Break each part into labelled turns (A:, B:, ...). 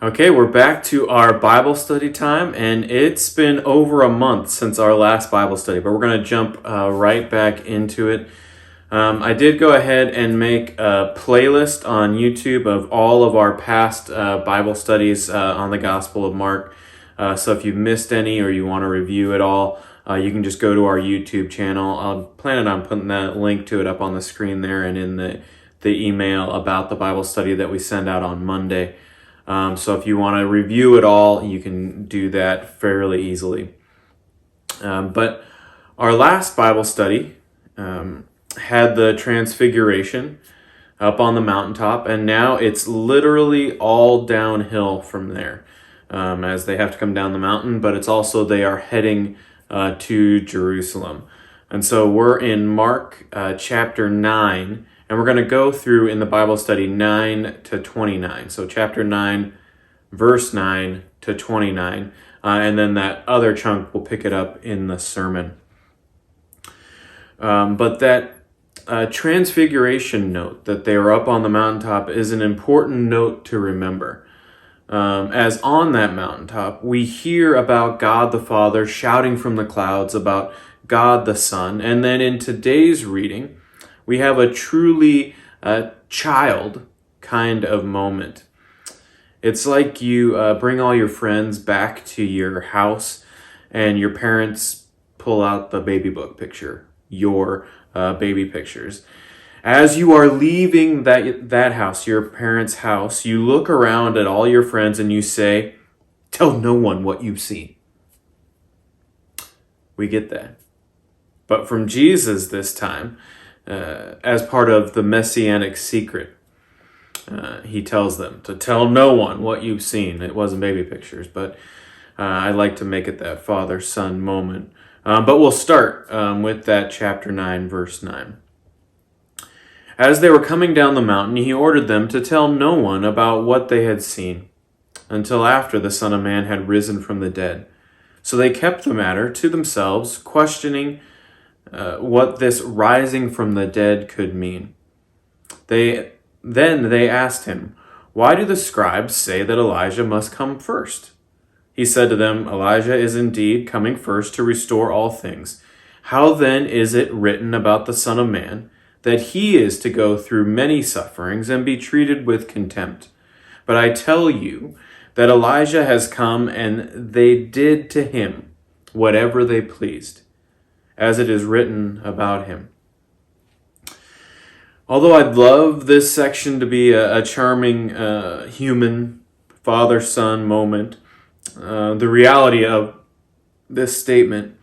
A: Okay, we're back to our Bible study time, and it's been over a month since our last Bible study, but we're going to jump right back into it. I did go ahead and make a playlist on YouTube of all of our past Bible studies on the Gospel of Mark. So if you've missed any or you want to review it all, you can just go to our YouTube channel. I'm planning on putting that link to it up on the screen there and in the email about the Bible study that we send out on Monday. So if you want to review it all, you can do that fairly easily. But our last Bible study had the transfiguration up on the mountaintop, and now it's literally all downhill from there as they have to come down the mountain, but it's also they are heading to Jerusalem. And so we're in Mark chapter 9, and we're going to go through in the Bible study 9 to 29. So chapter 9, verse 9 to 29. And then that other chunk, we'll pick it up in the sermon. But that transfiguration note that they were up on the mountaintop is an important note to remember. As on that mountaintop, we hear about God the Father shouting from the clouds about God the Son. And then in today's reading, we have a truly child kind of moment. It's like you bring all your friends back to your house and your parents pull out the baby book picture, your baby pictures. As you are leaving that house, your parents' house, you look around at all your friends and you say, "Tell no one what you've seen." We get that. But from Jesus this time, as part of the messianic secret, he tells them to tell no one what you've seen. It wasn't baby pictures, but I like to make it that father-son moment. But we'll start with that chapter 9, verse 9. As they were coming down the mountain, he ordered them to tell no one about what they had seen until after the Son of Man had risen from the dead. So they kept the matter to themselves, questioning what this rising from the dead could mean. Then they asked him, "Why do the scribes say that Elijah must come first?" He said to them, "Elijah is indeed coming first to restore all things. How then is it written about the Son of Man that he is to go through many sufferings and be treated with contempt? But I tell you that Elijah has come, and they did to him whatever they pleased, as it is written about him." Although I'd love this section to be a charming human father-son moment, the reality of this statement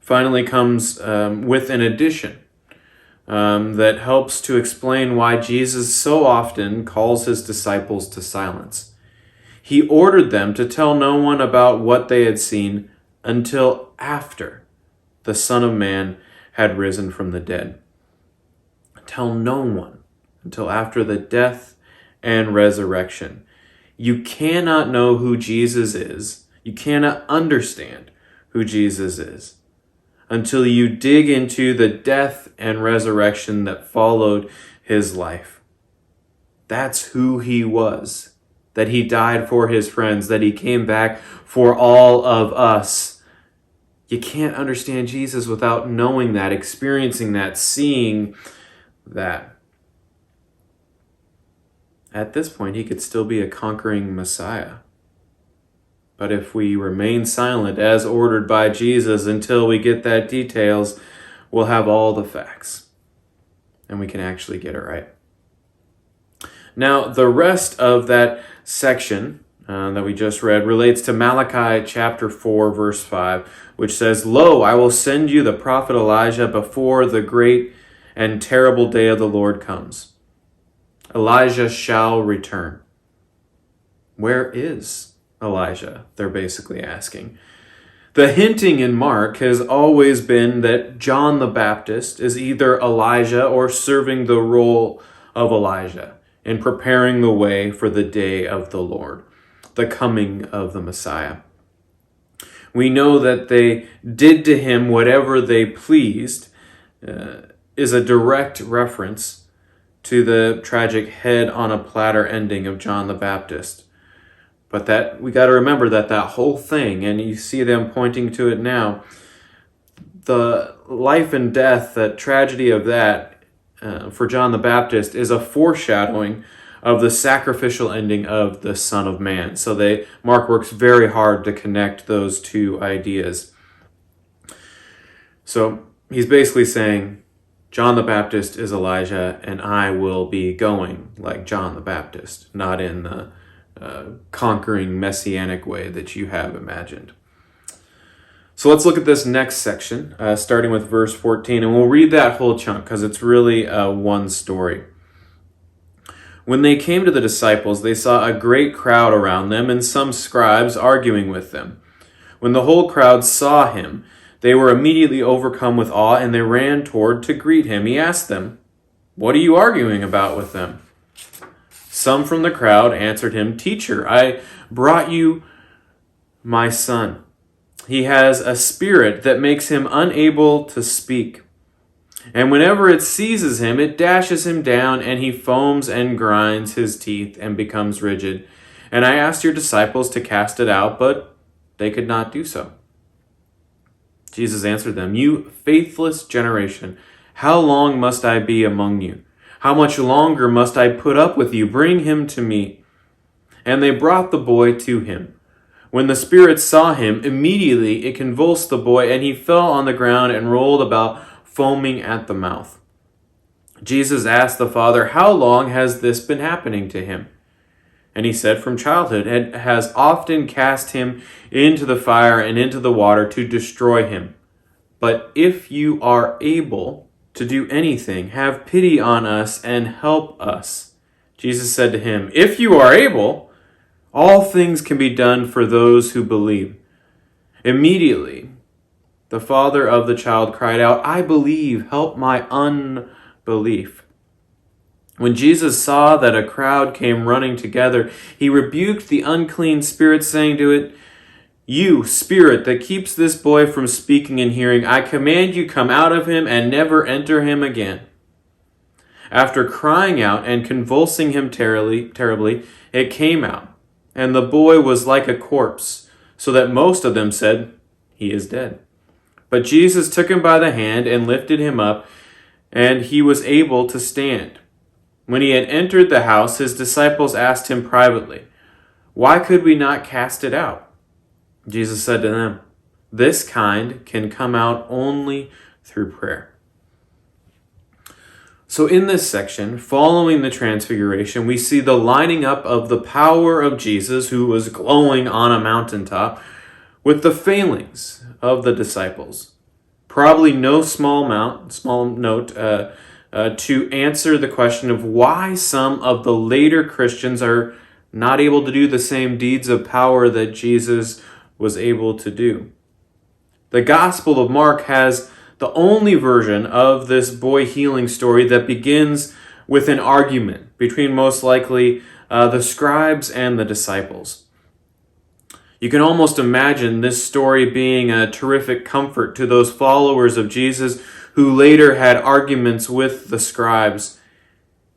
A: finally comes with an addition that helps to explain why Jesus so often calls his disciples to silence. He ordered them to tell no one about what they had seen until after the Son of Man had risen from the dead. Tell no one until after the death and resurrection. You cannot know who Jesus is. You cannot understand who Jesus is until you dig into the death and resurrection that followed his life. That's who he was, that he died for his friends, that he came back for all of us. You can't understand Jesus without knowing that, experiencing that, seeing that. At this point, he could still be a conquering Messiah. But if we remain silent as ordered by Jesus until we get that details, we'll have all the facts. And we can actually get it right. Now, the rest of that section that we just read relates to Malachi chapter 4, verse 5, which says, "Lo, I will send you the prophet Elijah before the great and terrible day of the Lord comes. Elijah shall return." Where is Elijah? They're basically asking. The hinting in Mark has always been that John the Baptist is either Elijah or serving the role of Elijah in preparing the way for the day of the Lord, the coming of the Messiah. We know that they did to him whatever they pleased is a direct reference to the tragic head on a platter ending of John the Baptist. But that we got to remember that whole thing, and you see them pointing to it now, the life and death, that tragedy of that for John the Baptist is a foreshadowing of the sacrificial ending of the Son of Man. So Mark works very hard to connect those two ideas. So he's basically saying, John the Baptist is Elijah, and I will be going like John the Baptist, not in the conquering messianic way that you have imagined. So let's look at this next section, starting with verse 14, and we'll read that whole chunk because it's really one story. When they came to the disciples, they saw a great crowd around them and some scribes arguing with them. When the whole crowd saw him, they were immediately overcome with awe, and they ran toward to greet him. He asked them, "What are you arguing about with them?" Some from the crowd answered him, "Teacher, I brought you my son. He has a spirit that makes him unable to speak. And whenever it seizes him, it dashes him down, and he foams and grinds his teeth and becomes rigid. And I asked your disciples to cast it out, but they could not do so." Jesus answered them, "You faithless generation, how long must I be among you? How much longer must I put up with you? Bring him to me." And they brought the boy to him. When the spirit saw him, immediately it convulsed the boy, and he fell on the ground and rolled about, foaming at the mouth. Jesus asked the father, "How long has this been happening to him?" And he said, "From childhood, and has often cast him into the fire and into the water to destroy him. But if you are able to do anything, have pity on us and help us." Jesus said to him, "If you are able, all things can be done for those who believe." Immediately, the father of the child cried out, "I believe, help my unbelief." When Jesus saw that a crowd came running together, he rebuked the unclean spirit, saying to it, "You spirit that keeps this boy from speaking and hearing, I command you, come out of him and never enter him again." After crying out and convulsing him terribly, it came out, and the boy was like a corpse, so that most of them said, "He is dead." But Jesus took him by the hand and lifted him up, and he was able to stand. When he had entered the house, his disciples asked him privately, "Why could we not cast it out?" Jesus said to them, "This kind can come out only through prayer." So in this section, following the transfiguration, we see the lining up of the power of Jesus, who was glowing on a mountaintop, with the failings of the disciples. Probably no small note to answer the question of why some of the later Christians are not able to do the same deeds of power that Jesus was able to do. The Gospel of Mark has the only version of this boy healing story that begins with an argument between most likely the scribes and the disciples. You can almost imagine this story being a terrific comfort to those followers of Jesus who later had arguments with the scribes.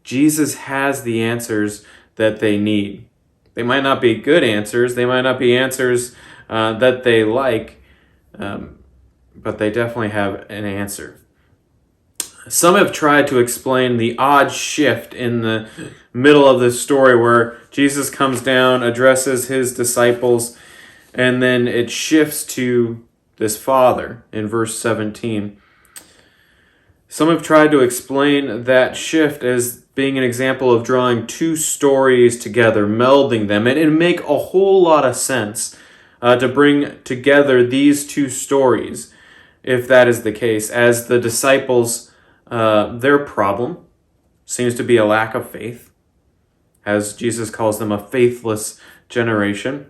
A: Jesus has the answers that they need. They might not be good answers, they might not be answers that they like, but they definitely have an answer. Some have tried to explain the odd shift in the middle of this story where Jesus comes down, addresses his disciples, and then it shifts to this father in verse 17. Some have tried to explain that shift as being an example of drawing two stories together, melding them, and it'd make a whole lot of sense to bring together these two stories, if that is the case, as the disciples, their problem seems to be a lack of faith, as Jesus calls them a faithless generation.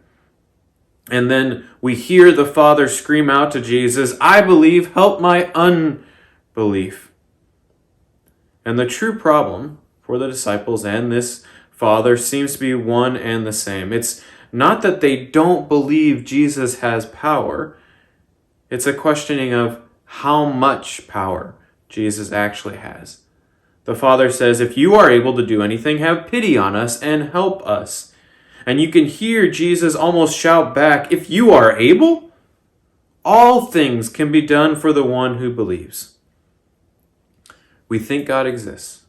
A: And then we hear the Father scream out to Jesus, "I believe, help my unbelief." And the true problem for the disciples and this Father seems to be one and the same. It's not that they don't believe Jesus has power. It's a questioning of how much power Jesus actually has. The Father says, "If you are able to do anything, have pity on us and help us." And you can hear Jesus almost shout back, if you are able, all things can be done for the one who believes. We think God exists,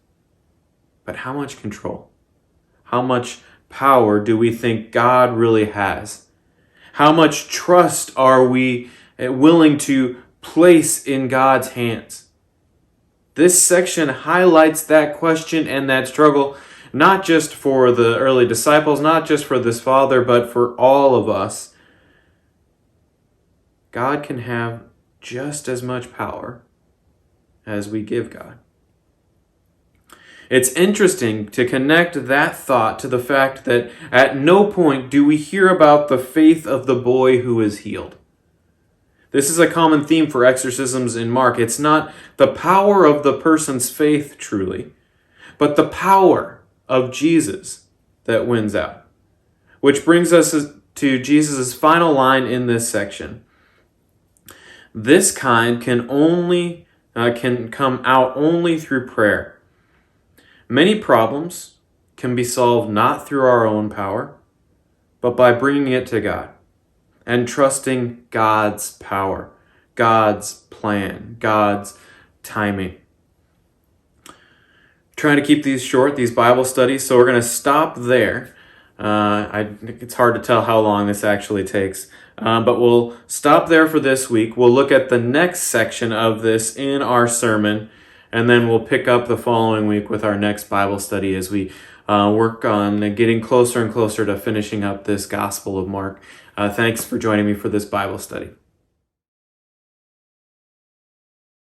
A: but how much control? How much power do we think God really has? How much trust are we willing to place in God's hands? This section highlights that question and that struggle, not just for the early disciples, not just for this father, but for all of us. God can have just as much power as we give God. It's interesting to connect that thought to the fact that at no point do we hear about the faith of the boy who is healed. This is a common theme for exorcisms in Mark. It's not the power of the person's faith truly, but the power of Jesus that wins out. Which brings us to Jesus' final line in this section. This kind can come out only through prayer. Many problems can be solved not through our own power, but by bringing it to God and trusting God's power, God's plan, God's timing. Trying to keep these short, these Bible studies, so we're going to stop there. It's hard to tell how long this actually takes, but we'll stop there for this week. We'll look at the next section of this in our sermon, and then we'll pick up the following week with our next Bible study as we work on getting closer and closer to finishing up this Gospel of Mark. Thanks for joining me for this Bible study.